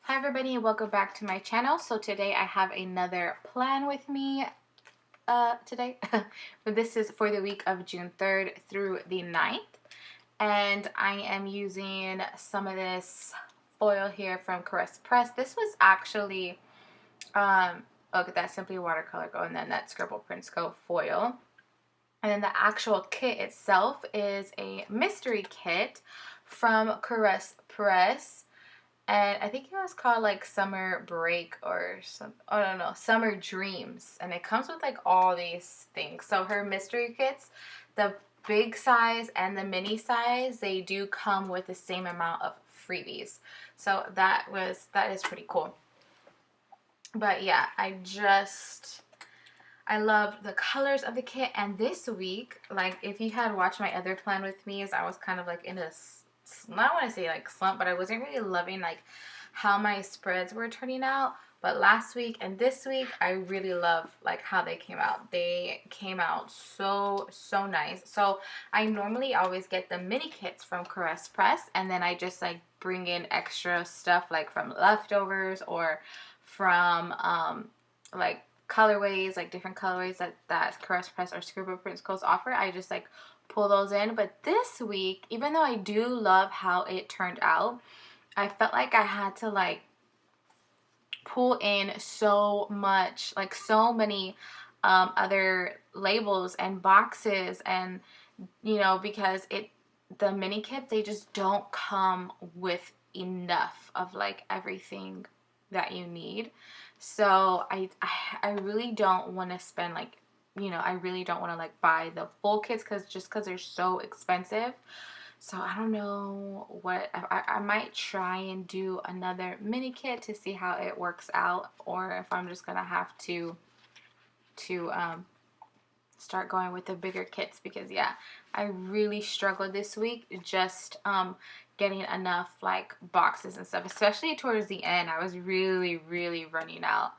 Hi everybody and welcome back to my channel. So today I have another plan with me today. But this is for the week of June 3rd through the 9th. And I am using some of this foil here from Caress Press. This was actually, look at that Simply Watercolor Go and then that Scribble Prints Go foil. And then the actual kit itself is a mystery kit from Caress Press. And I think it was called like Summer Break or some, I don't know, Summer Dreams. And it comes with like all these things. So her mystery kits, the big size and the mini size, they do come with the same amount of freebies. So that is pretty cool. But yeah, I love the colors of the kit. And this week, like if you had watched my other plan with me, is I was kind of like in a, not want to say like slump, but I wasn't really loving like how my spreads were turning out. But last week and this week, I really love like how they came out. They came out so nice. So I normally always get the mini kits from Caress Press, and then I just like bring in extra stuff like from leftovers or from like colorways, like different colorways that Caress Press or Scribble Prints Co. offer. I just like pull those in. But this week, even though I do love how it turned out, I felt like I had to like pull in so much, like so many other labels and boxes, and because the mini kits, they just don't come with enough of like everything that you need. So I really don't want to spend like, I really don't want to like buy the full kits because they're so expensive. So I don't know what I might try and do another mini kit to see how it works out, or if I'm just gonna have to start going with the bigger kits, because yeah, I really struggled this week just getting enough like boxes and stuff, especially towards the end. I was really running out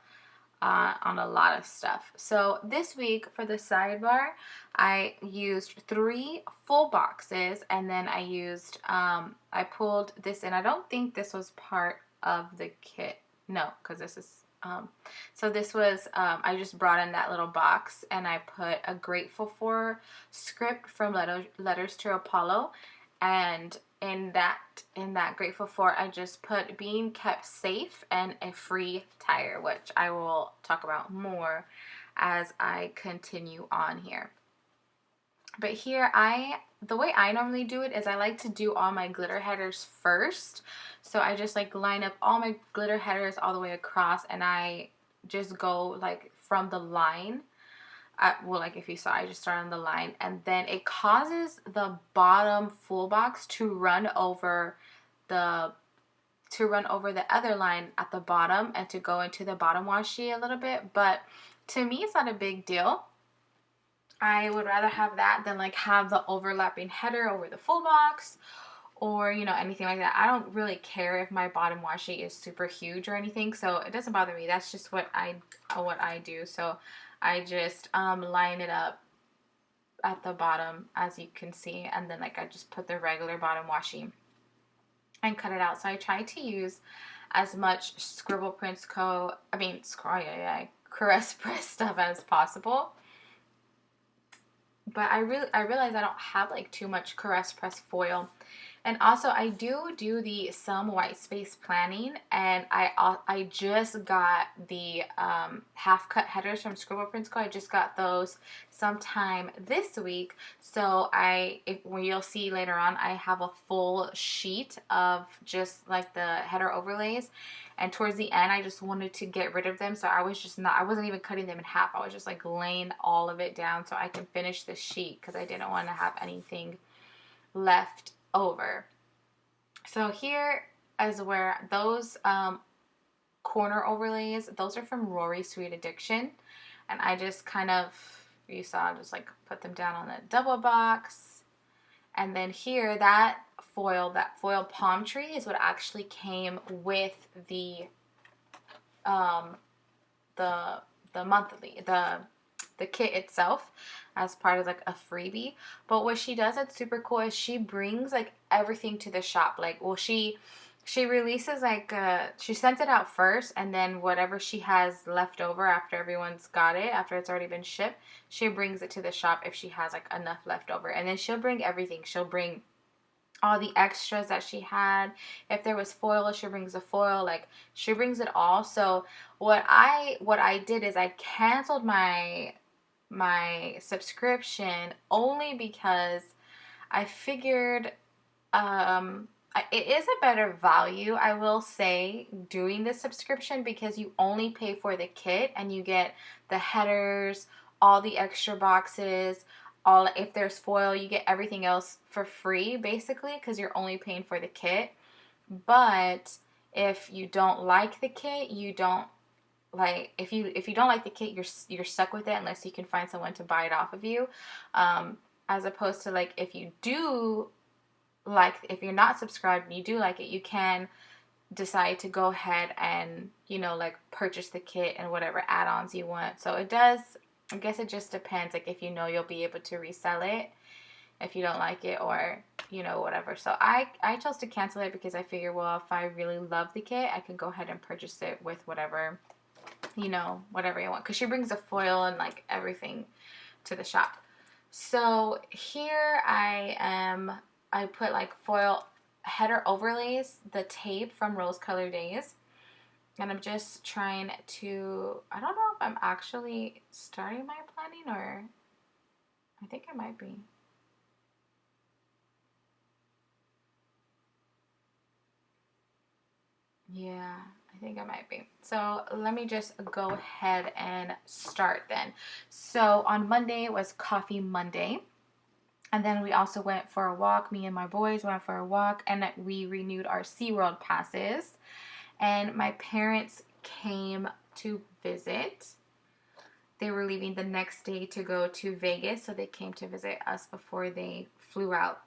on a lot of stuff. So this week for the sidebar, I used 3 full boxes, and then I pulled this in. I don't think this was part of the kit. No, because this is so this was I just brought in that little box, and I put a Grateful For script from Letters to Apollo, and in that Grateful For, I just put Being Kept Safe and a free tire, which I will talk about more as I continue on here. But here, the way I normally do it is I like to do all my glitter headers first. So I just like line up all my glitter headers all the way across, and I just go like from the line. Well, like if you saw, I just start on the line, and then it causes the bottom full box to run over the other line at the bottom, and to go into the bottom washi a little bit. But to me, it's not a big deal. I would rather have that than like have the overlapping header over the full box, or anything like that. I don't really care if my bottom washi is super huge or anything, so it doesn't bother me. That's just what I do. So I just line it up at the bottom, as you can see, and then like I just put the regular bottom washi and cut it out. So I try to use as much Scribble Prints Co. Caress Press stuff as possible. But I realize I don't have like too much Caress Press foil. And also I do the Some White Space planning, and I just got the half cut headers from Scribble Prints Co. I just got those sometime this week. So when you'll see later on, I have a full sheet of just like the header overlays. And towards the end, I just wanted to get rid of them. So I wasn't even cutting them in half. I was just like laying all of it down so I can finish the sheet, because I didn't want to have anything left over. So here is where those corner overlays, those are from Rory Sweet Addiction. And I just kind of, you saw, just like put them down on the double box. And then here, that foil palm tree is what actually came with the monthly, the kit itself, as part of like a freebie. But what she does that's super cool is she brings like everything to the shop. Like, well, she she releases like she sends it out first, and then whatever she has left over after everyone's got it, after it's already been shipped, she brings it to the shop if she has like enough left over. And then she'll bring everything. She'll bring all the extras that she had. If there was foil, she brings the foil. Like, she brings it all. So what I did is I canceled my subscription only because I figured it is a better value, I will say, doing this subscription, because you only pay for the kit and you get the headers, all the extra boxes, all, if there's foil, you get everything else for free basically, because you're only paying for the kit. But if you don't like the kit, you don't like, if you don't like the kit, you're stuck with it unless you can find someone to buy it off of you. As opposed to, like, if you do like, if you're not subscribed and you do like it, you can decide to go ahead and, like, purchase the kit and whatever add-ons you want. So it does, I guess it just depends, like, if you'll be able to resell it if you don't like it, or whatever. So I chose to cancel it because I figure, well, if I really love the kit, I can go ahead and purchase it with whatever whatever you want, because she brings the foil and like everything to the shop. So here I put like foil header overlays, the tape from Rose Color Days. And I'm just trying to, I don't know if I'm actually starting my planning, or I think I might be. Yeah, I think I might be. So let me just go ahead and start then. So on Monday was Coffee Monday. And then we also went for a walk. Me and my boys went for a walk, and we renewed our SeaWorld passes. And my parents came to visit. They were leaving the next day to go to Vegas, so they came to visit us before they flew out.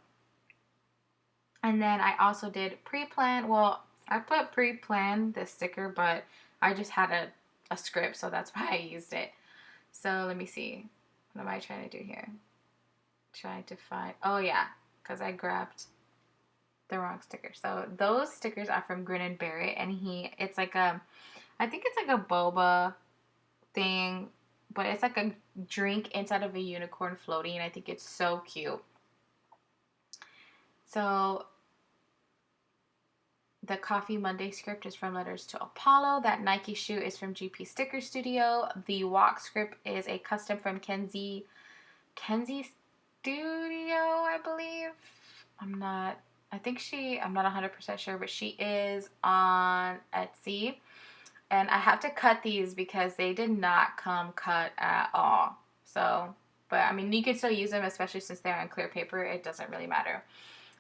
And then I also did pre-plan. Well, I put pre-plan the sticker, but I just had a script, so that's why I used it. So let me see. What am I trying to do here? Trying to find, oh yeah, because I grabbed the wrong sticker. So those stickers are from Grin and Bear It, and it's like I think it's like a boba thing, but it's like a drink inside of a unicorn floating, and I think it's so cute. So the Coffee Monday script is from Letters to Apollo. That Nike shoe is from GP Sticker Studio. The walk script is a custom from Kenzie Studio, I believe. I'm not 100% sure, but she is on Etsy. And I have to cut these because they did not come cut at all. So, but I mean, you can still use them, especially since they're on clear paper. It doesn't really matter.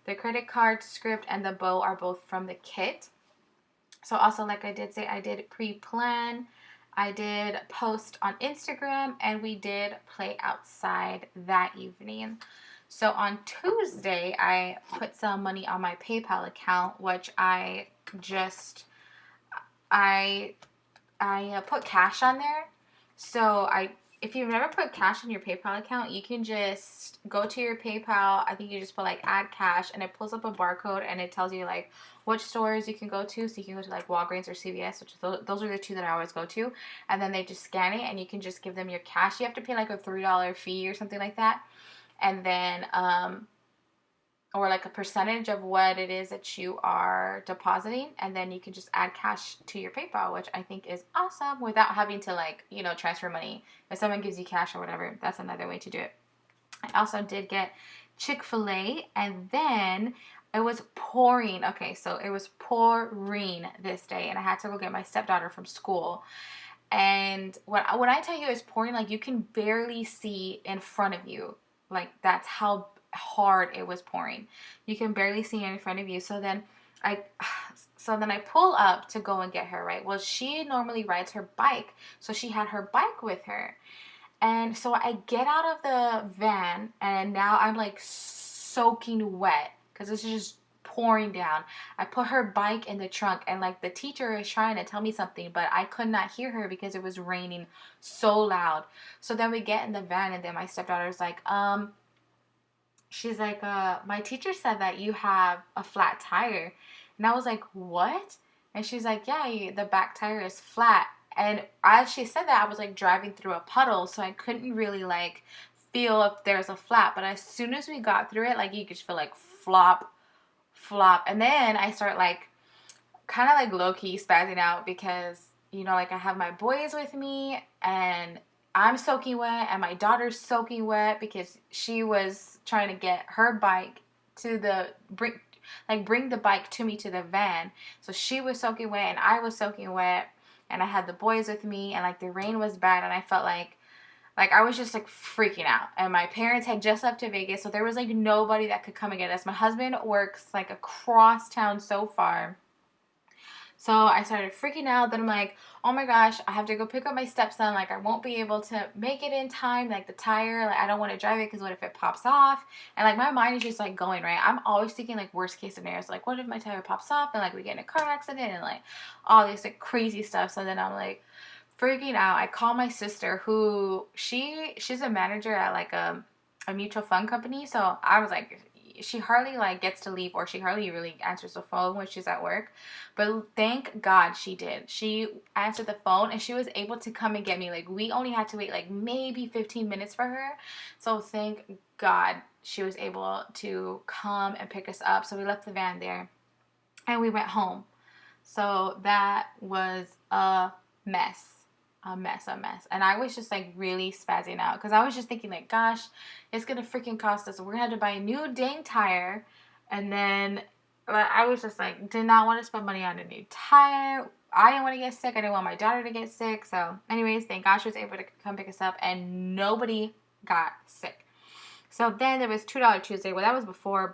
The credit card script and the bow are both from the kit. So also, like I did say, I did pre-plan. I did post on Instagram, and we did play outside that evening. So on Tuesday, I put some money on my PayPal account, which I put cash on there. So if you've never put cash on your PayPal account, you can just go to your PayPal. I think you just put like add cash, and it pulls up a barcode, and it tells you like which stores you can go to. So you can go to like Walgreens or CVS, which those are the two that I always go to. And then they just scan it, and you can just give them your cash. You have to pay like a $3 fee or something like that. And then or like a percentage of what it is that you are depositing, and then you can just add cash to your PayPal, which I think is awesome, without having to like, transfer money. If someone gives you cash or whatever, that's another way to do it. I also did get Chick-fil-A, and then it was pouring. Okay, so it was pouring this day, and I had to go get my stepdaughter from school. And when I tell you it's pouring, like, you can barely see in front of you. Like, that's how hard it was pouring. You can barely see it in front of you. So then I pull up to go and get her, right? Well, she normally rides her bike, so she had her bike with her. And so I get out of the van, and now I'm like soaking wet because it's just pouring down. I put her bike in the trunk, and like the teacher is trying to tell me something, but I could not hear her because it was raining so loud. So then we get in the van, and then my stepdaughter's like, she's like, my teacher said that you have a flat tire. And I was like, what? And she's like, yeah, the back tire is flat. And as she said that, I was like driving through a puddle, so I couldn't really like feel if there's a flat. But as soon as we got through it, like you could feel like flop, flop. And then I start like kind of like low key spazzing out because, you know, like I have my boys with me and I'm soaking wet and my daughter's soaking wet because she was trying to get her bike to the bring the bike to me to the van. So she was soaking wet and I was soaking wet and I had the boys with me and like the rain was bad and I felt like I was just like freaking out. And my parents had just left to Vegas, so there was like nobody that could come and get us. My husband works like across town so far. So I started freaking out. Then I'm like, oh my gosh, I have to go pick up my stepson. Like, I won't be able to make it in time. Like, the tire, like, I don't want to drive it because what if it pops off? And, like, my mind is just, like, going, right? I'm always thinking, like, worst case scenarios. Like, what if my tire pops off and, like, we get in a car accident and, like, all this, like, crazy stuff. So then I'm, like, freaking out. I call my sister who, she's a manager at, like, a mutual fund company. So I was, like, she hardly like gets to leave or she hardly really answers the phone when she's at work, but thank God she did. She answered the phone and she was able to come and get me. Like, we only had to wait like maybe 15 minutes for her, so thank God she was able to come and pick us up. So we left the van there and we went home. So that was a mess. A mess. And I was just like really spazzing out because I was just thinking like, gosh, it's gonna freaking cost us. We're gonna have to buy a new dang tire. And then I was just like, did not want to spend money on a new tire. I didn't want to get sick. I didn't want my daughter to get sick. So anyways, thank God she was able to come pick us up and nobody got sick. So then there was $2 Tuesday. Well, that was before,